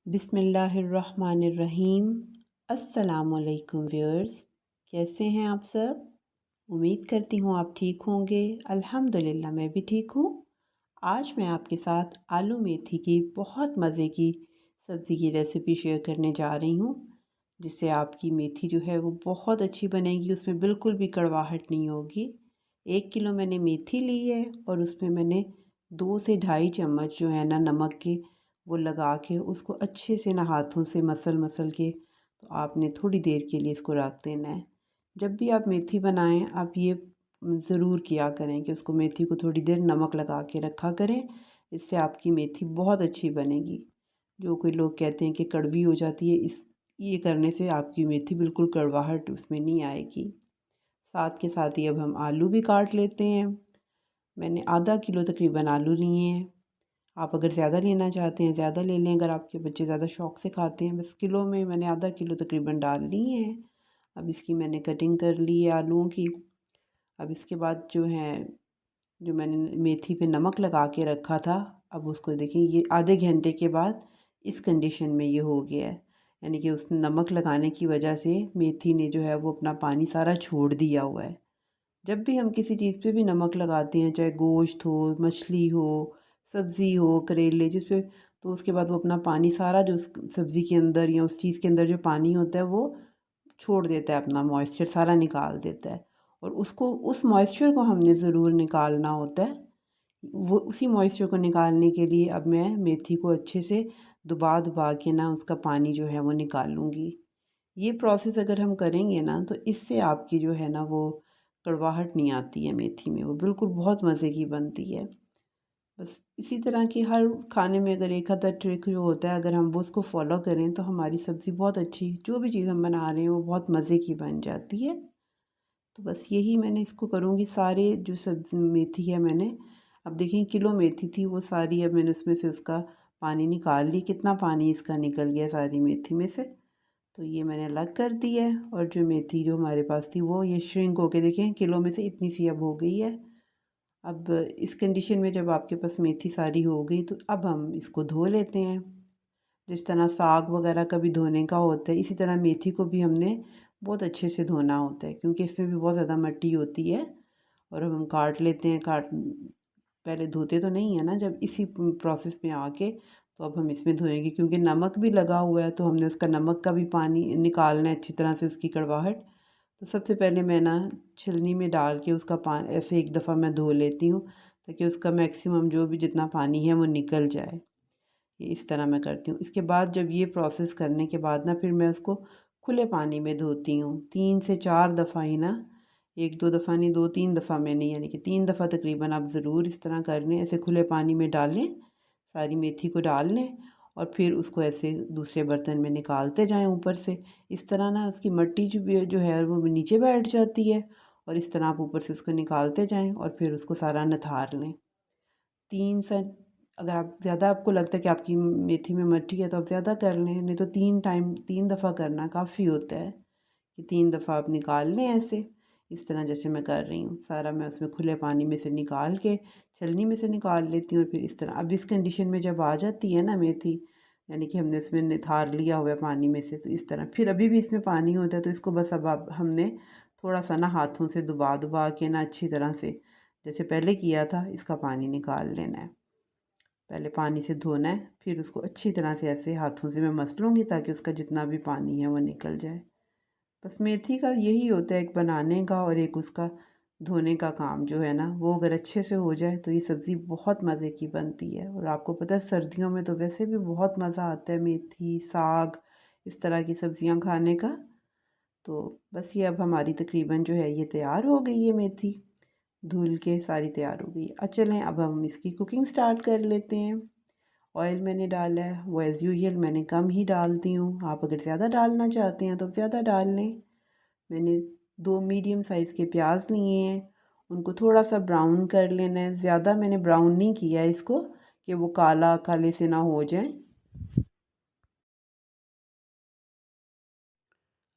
बिस्मिल्लाहिर्रहमानिर्रहीम। अस्सलामुअलैकुम व्यूअर्स, कैसे हैं आप सब? उम्मीद करती हूँ आप ठीक होंगे। अल्हम्दुलिल्लाह मैं भी ठीक हूँ। आज मैं आपके साथ आलू मेथी की बहुत मज़े की सब्ज़ी की रेसिपी शेयर करने जा रही हूँ, जिससे आपकी मेथी जो है वो बहुत अच्छी बनेगी, उसमें बिल्कुल भी कड़वाहट नहीं होगी। 1 किलो मैंने मेथी ली है और उसमें मैंने 2 से ढाई चम्मच जो है ना नमक के वो लगा के उसको अच्छे से ना हाथों से मसल के तो आपने थोड़ी देर के लिए इसको रख देना है। जब भी आप मेथी बनाएं आप ये ज़रूर किया करें कि उसको मेथी को थोड़ी देर नमक लगा के रखा करें। इससे आपकी मेथी बहुत अच्छी बनेगी। जो कोई लोग कहते हैं कि कड़वी हो जाती है, इस ये करने से आपकी मेथी बिल्कुल कड़वाहट उसमें नहीं आएगी। साथ के साथ ही अब हम आलू भी काट लेते हैं। मैंने आधा किलो तकरीबन आलू लिए हैं। आप अगर ज़्यादा लेना चाहते हैं ज़्यादा ले लें, अगर आपके बच्चे ज़्यादा शौक़ से खाते हैं। बस किलो में मैंने आधा किलो तकरीबन डाल ली हैं। अब इसकी मैंने कटिंग कर ली है आलूओं की। अब इसके बाद जो है, जो मैंने मेथी पे नमक लगा के रखा था, अब उसको देखें, ये आधे घंटे के बाद इस कंडीशन में ये हो गया है। यानी कि उस नमक लगाने की वजह से मेथी ने जो है वो अपना पानी सारा छोड़ दिया हुआ है। जब भी हम किसी चीज़ पे भी नमक लगाते हैं, चाहे गोश्त हो, मछली हो, सब्ज़ी हो, करेले जिस पे, तो उसके बाद वो अपना पानी सारा जो उस सब्ज़ी के अंदर या उस चीज़ के अंदर जो पानी होता है वो छोड़ देता है, अपना मॉइस्चर सारा निकाल देता है। और उसको, उस मॉइस्चर को हमने ज़रूर निकालना होता है। वो उसी मॉइस्चर को निकालने के लिए अब मैं मेथी को अच्छे से दबा दबा के ना उसका पानी जो है वो निकालूँगी। ये प्रोसेस अगर हम करेंगे ना तो इससे आपकी जो है ना वो कड़वाहट नहीं आती है मेथी में, वो बिल्कुल बहुत मज़े की बनती है। बस इसी तरह की हर खाने में अगर एक आधा ट्रिक जो होता है, अगर हम वो उसको फॉलो करें तो हमारी सब्ज़ी बहुत अच्छी, जो भी चीज़ हम बना रहे हैं वो बहुत मज़े की बन जाती है। तो बस यही मैंने इसको करूँगी, सारे जो सब्ज़ी मेथी है मैंने, अब देखिए किलो मेथी थी वो सारी, अब मैंने उसमें से उसका पानी निकाल ली। कितना पानी इसका निकल गया सारी मेथी में से। तो ये मैंने अलग कर दी है। और जो मेथी जो हमारे पास थी वो ये श्रिंक होके देखें किलो में से इतनी सी अब हो गई है। अब इस कंडीशन में जब आपके पास मेथी सारी हो गई तो अब हम इसको धो लेते हैं। जिस तरह साग वगैरह का भी धोने का होता है, इसी तरह मेथी को भी हमने बहुत अच्छे से धोना होता है, क्योंकि इसमें भी बहुत ज़्यादा मिट्टी होती है। और अब हम काट लेते हैं, पहले धोते तो नहीं है ना जब इसी प्रोसेस में आके, तो अब हम इसमें धोएंगे क्योंकि नमक भी लगा हुआ है, तो हमने उसका नमक का भी पानी निकालना है अच्छी तरह से, उसकी कड़वाहट। तो सबसे पहले मैं ना छलनी में डाल के उसका पानी ऐसे एक दफ़ा मैं धो लेती हूँ, ताकि उसका मैक्सिमम जो भी जितना पानी है वो निकल जाए। ये इस तरह मैं करती हूँ। इसके बाद जब ये प्रोसेस करने के बाद ना फिर मैं उसको खुले पानी में धोती हूँ 3 से 4 दफ़ा ही ना, 1-2 दफ़ा नहीं, 2-3 दफ़ा मैंने, यानी कि 3 दफ़ा तकरीबन आप ज़रूर इस तरह कर लें। ऐसे खुले पानी में डाल लें, सारी मेथी को डाल लें और फिर उसको ऐसे दूसरे बर्तन में निकालते जाएँ ऊपर से। इस तरह ना उसकी मिट्टी जो है वो नीचे बैठ जाती है, और इस तरह आप ऊपर से उसको निकालते जाएँ और फिर उसको सारा निथार लें। 3 से, अगर आप ज़्यादा आपको लगता है कि आपकी मेथी में मिट्टी है तो आप ज़्यादा कर लें, नहीं तो 3 दफ़ा करना काफ़ी होता है, कि 3 दफ़ा आप निकाल लें ऐसे। इस तरह जैसे मैं कर रही हूँ, सारा मैं उसमें खुले पानी में से निकाल के छलनी में से निकाल लेती हूँ। और फिर इस तरह अब इस कंडीशन में जब आ जाती है ना मेथी, यानी कि हमने इसमें निथार लिया हुआ है पानी में से, तो इस तरह फिर अभी भी इसमें पानी होता है, तो इसको बस अब हमने थोड़ा सा ना हाथों से दबा दबा के ना अच्छी तरह से, जैसे पहले किया था, इसका पानी निकाल लेना है। पहले पानी से धोना है, फिर उसको अच्छी तरह से ऐसे हाथों से मैं मस लूँगी, ताकि उसका जितना भी पानी है वो निकल जाए। बस मेथी का यही होता है, एक बनाने का और एक उसका धोने का काम जो है ना, वो अगर अच्छे से हो जाए तो ये सब्ज़ी बहुत मज़े की बनती है। और आपको पता है सर्दियों में तो वैसे भी बहुत मज़ा आता है मेथी, साग, इस तरह की सब्ज़ियाँ खाने का। तो बस ये अब हमारी तकरीबन जो है ये तैयार हो गई है मेथी, धुल के सारी तैयार हो गई। चलें अब हम इसकी कुकिंग स्टार्ट कर लेते हैं। ऑयल मैंने डाला है वो एज़ यूजुअल मैंने कम ही डालती हूँ, आप अगर ज़्यादा डालना चाहते हैं तो ज़्यादा डाल लें। मैंने 2 मीडियम साइज़ के प्याज लिए हैं, उनको थोड़ा सा ब्राउन कर लेना है। ज़्यादा मैंने ब्राउन नहीं किया है इसको, कि वो काला काले से ना हो जाए।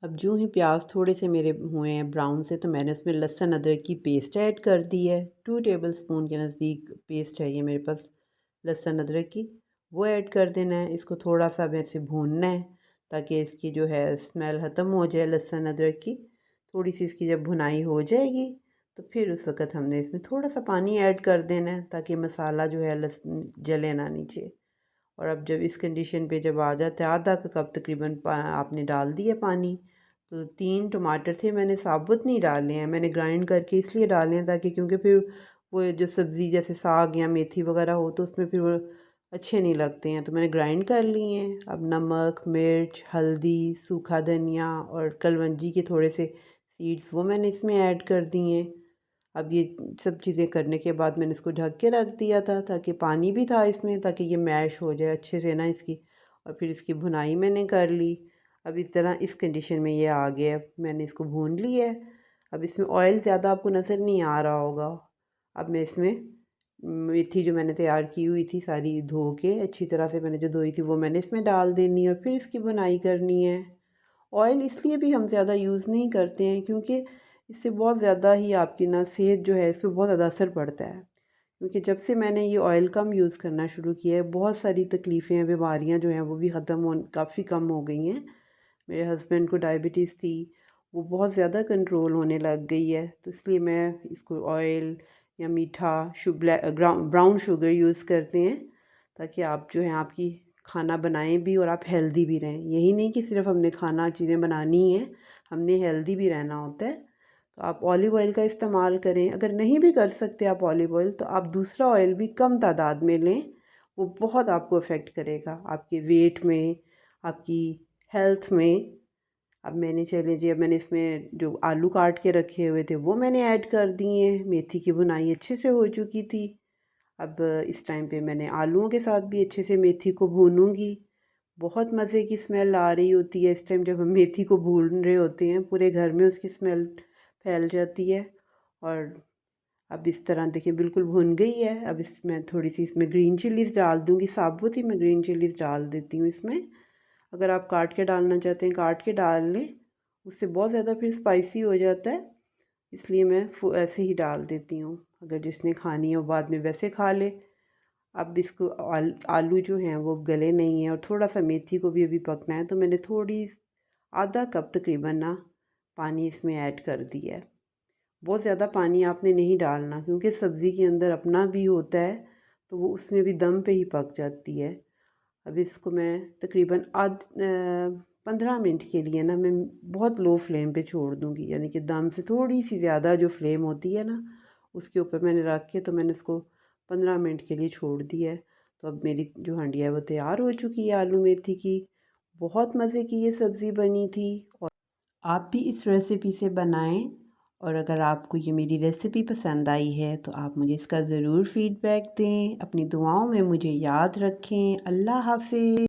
अब जो ही प्याज थोड़े से मेरे हुए हैं ब्राउन से, तो मैंने उसमें लहसुन अदरक की पेस्ट ऐड कर दी है। 2 टेबल स्पून के नज़दीक पेस्ट है ये मेरे पास लहसुन अदरक की। वो ऐड कर देना है। इसको थोड़ा सा वैसे भूनना है ताकि इसकी जो है स्मेल ख़त्म हो जाए लहसुन अदरक की। थोड़ी सी इसकी जब भुनाई हो जाएगी तो फिर उस वक़्त हमने इसमें थोड़ा सा पानी ऐड कर देना है ताकि मसाला जो है जले ना नीचे। और अब जब इस कंडीशन पे जब आ जाता है, आधा कप तकरीबन आपने डाल दिया पानी। तो 3 टमाटर थे, मैंने साबुत नहीं डाले हैं, मैंने ग्राइंड करके इसलिए डाले हैं ताकि क्योंकि फिर वो जो सब्ज़ी जैसे साग या मेथी वगैरह हो तो उसमें फिर वो अच्छे नहीं लगते हैं, तो मैंने ग्राइंड कर लिए हैं। अब नमक, मिर्च, हल्दी, सूखा धनिया और कलवंजी के थोड़े से सीड्स वो मैंने इसमें ऐड कर दिए हैं। अब ये सब चीज़ें करने के बाद मैंने इसको ढक के रख दिया था ताकि पानी भी था इसमें ताकि ये मैश हो जाए अच्छे से ना इसकी। और फिर इसकी भुनाई मैंने कर ली। अब इस तरह इस कंडीशन में ये आ गया, मैंने इसको भून लिया है। अब इसमें ऑयल ज़्यादा आपको नज़र नहीं आ रहा होगा। अब मैं इसमें मेथी जो मैंने तैयार की हुई थी सारी धो के अच्छी तरह से मैंने जो धोई थी वो मैंने इसमें डाल देनी है और फिर इसकी भुनाई करनी है। ऑयल इसलिए भी हम ज़्यादा यूज़ नहीं करते हैं क्योंकि इससे बहुत ज़्यादा ही आपकी ना सेहत जो है इस पे बहुत ज़्यादा असर पड़ता है। क्योंकि जब से मैंने ये ऑयल कम यूज़ करना शुरू किया है बहुत सारी तकलीफ़ें बीमारियां जो हैं वो भी ख़त्म हो काफ़ी कम हो गई हैं। मेरे हस्बैंड को डायबिटीज़ थी, वो बहुत ज़्यादा कंट्रोल होने लग गई है, तो इसलिए मैं इसको ऑयल या मीठा ब्राउन शुगर यूज़ करते हैं ताकि आप जो है आपकी खाना बनाएं भी और आप हेल्दी भी रहें। यही नहीं कि सिर्फ हमने खाना चीज़ें बनानी है, हमने हेल्दी भी रहना होता है। तो आप ऑलिव ऑयल का इस्तेमाल करें, अगर नहीं भी कर सकते आप ऑलिव ऑयल तो आप दूसरा ऑयल भी कम तादाद में लें, वो बहुत आपको अफेक्ट करेगा आपके वेट में, आपकी हेल्थ में। अब मैंने चले जी अब मैंने इसमें जो आलू काट के रखे हुए थे वो मैंने ऐड कर दिए। मेथी की भुनाई अच्छे से हो चुकी थी। अब इस टाइम पे मैंने आलूओं के साथ भी अच्छे से मेथी को भूनूंगी। बहुत मज़े की स्मेल आ रही होती है इस टाइम जब हम मेथी को भून रहे होते हैं, पूरे घर में उसकी स्मेल फैल जाती है। और अब इस तरह देखिए बिल्कुल भुन गई है। अब इसमें थोड़ी सी इसमें ग्रीन चिलीज़ डाल दूँगी, साबुत ही मैं ग्रीन चिलीज़ डाल देती हूँ इसमें। अगर आप काट के डालना चाहते हैं काट के डाल लें, उससे बहुत ज़्यादा फिर स्पाइसी हो जाता है, इसलिए मैं ऐसे ही डाल देती हूँ। अगर जिसने खानी है वो बाद में वैसे खा ले। अब इसको आलू जो हैं वो गले नहीं हैं और थोड़ा सा मेथी को भी अभी पकना है, तो मैंने थोड़ी आधा कप तकरीबन ना पानी इसमें ऐड कर दिया है। बहुत ज़्यादा पानी आपने नहीं डालना क्योंकि सब्ज़ी के अंदर अपना भी होता है, तो वो उसमें भी दम पे ही पक जाती है। अब इसको मैं तकरीबन 15 मिनट के लिए ना मैं बहुत लो फ्लेम पे छोड़ दूँगी, यानी कि दम से थोड़ी सी ज़्यादा जो फ्लेम होती है ना उसके ऊपर मैंने रख के तो मैंने इसको 15 मिनट के लिए छोड़ दिया है। तो अब मेरी जो हंडिया है वो तैयार हो चुकी है आलू मेथी की। बहुत मज़े की ये सब्ज़ी बनी थी और आप भी इस रेसिपी से बनाएं। और अगर आपको ये मेरी रेसिपी पसंद आई है तो आप मुझे इसका ज़रूर फीडबैक दें। अपनी दुआओं में मुझे याद रखें। अल्लाह हाफ़िज़।